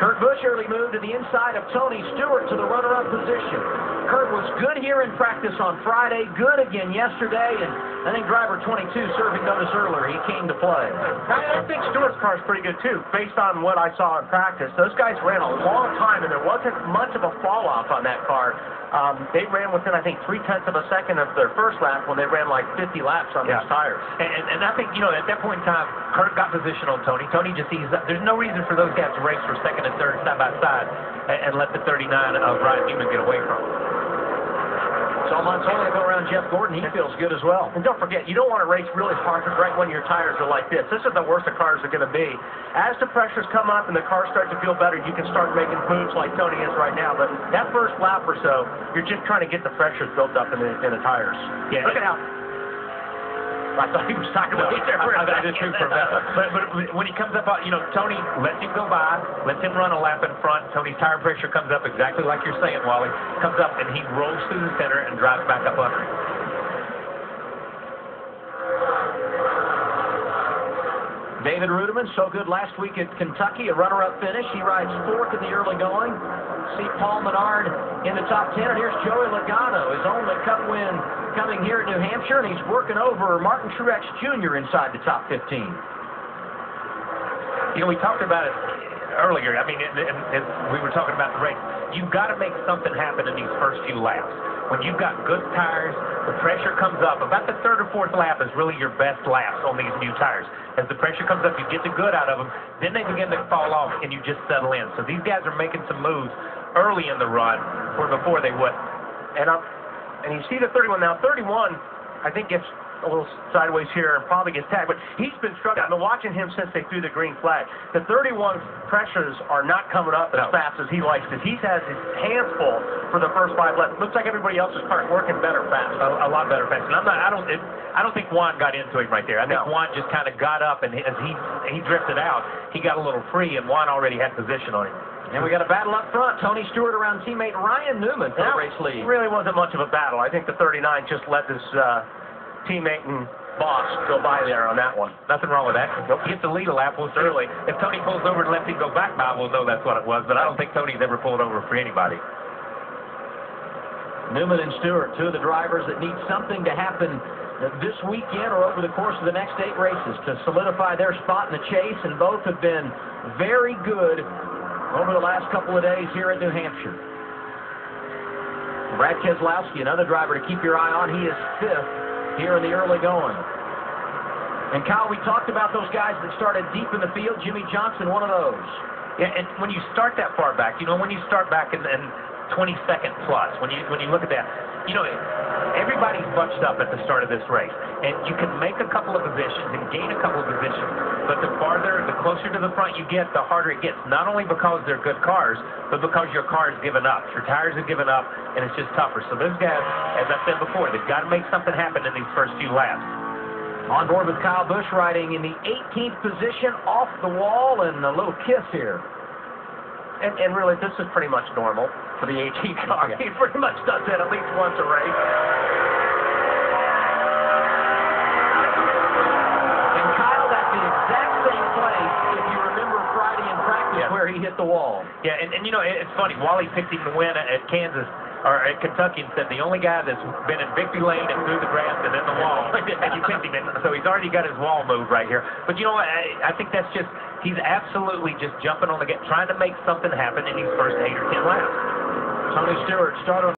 Kurt Busch early moved to the inside of Tony Stewart to the runner-up position. Kurt was good here in practice on Friday, good again yesterday, and I think driver 22 serving notice earlier. He came to play. I think Stewart's car is pretty good, too, based on what I saw in practice. Those guys ran a long time, and there wasn't much of a fall-off on that car. They ran within, I think, 0.3 of a second of their first lap when they ran like 50 laps on those tires. And I think, at that point in time, Kurt got position on Tony. Tony just sees that there's no reason for those guys to race for second and third side by side and let the 39 of Ryan Newman get away from him. So Montoya go around Jeff Gordon. He feels good as well. And don't forget, you don't want to race really hard right when your tires are like this. This is the worst the cars are going to be. As the pressures come up and the cars start to feel better, you can start making moves like Tony is right now. But that first lap or so, you're just trying to get the pressures built up in the tires. Yeah. Look at how... I thought he was talking about it there. I did too for a minute. But when he comes up, Tony lets him go by, lets him run a lap in front. Tony's tire pressure comes up exactly like you're saying, Wally. Comes up and he rolls through the center and drives back up under him. David Ruderman, so good last week at Kentucky, a runner-up finish. He rides fourth in the early going. See Paul Menard in the top 10, and here's Joey Logano, his only Cup win coming here at New Hampshire, and he's working over Martin Truex Jr. inside the top 15. We talked about it earlier. I mean, as we were talking about the race, you've got to make something happen in these first few laps. When you've got good tires, the pressure comes up. About the third or fourth lap is really your best laps on these new tires. As the pressure comes up, you get the good out of them, then they begin to fall off, and you just settle in. So these guys are making some moves early in the run where before they wouldn't. And you see the 31 now. 31, I think, gets a little sideways here and probably gets tagged. But he's been struggling. I've been watching him since they threw the green flag. The 31 pressures are not coming up as fast as he likes it. He has his hands full for the first 5 laps. Looks like everybody else's car is working better fast. A lot better fast. And I don't think Juan got into him right there. I think Juan just kind of got up, and as he drifted out, he got a little free, and Juan already had position on him. And we got a battle up front. Tony Stewart around teammate Ryan Newman for the race lead. It really wasn't much of a battle. I think the 39 just let his teammate and boss go by there on that one. Nothing wrong with that. He gets the lead a lap early. If Tony pulls over and lets him go back by, we'll know that's what it was. But I don't think Tony's ever pulled over for anybody. Newman and Stewart, two of the drivers that need something to happen this weekend or over the course of the next 8 races to solidify their spot in the chase, and both have been very good over the last couple of days here at New Hampshire. Brad Keselowski, another driver to keep your eye on. He is 5th here in the early going. And Kyle, we talked about those guys that started deep in the field. Jimmy Johnson, one of those. Yeah, and when you start that far back, when you start back in 20-second plus, when you look at that, everybody's bunched up at the start of this race, and you can make a couple of positions and gain a couple of positions, but the closer to the front you get, the harder it gets, not only because they're good cars, but because your car has given up. Your tires have given up, and it's just tougher. So those guys, as I said before, they've got to make something happen in these first few laps. On board with Kyle Busch riding in the 18th position, off the wall, and a little kiss here. And really, this is pretty much normal for the AT car. He pretty much does that at least once a race. And Kyle, that's the exact same place, if you remember Friday in practice, where he hit the wall. Yeah, and it's funny. Wally picked him to win at Kansas, or at Kentucky, and said the only guy that's been in victory lane and through the grass and in the wall, and you picked him in. So he's already got his wall move right here. But you know what? I think that's just, he's absolutely just jumping on the game, trying to make something happen in these first 8 or 10 laps. Tony Stewart started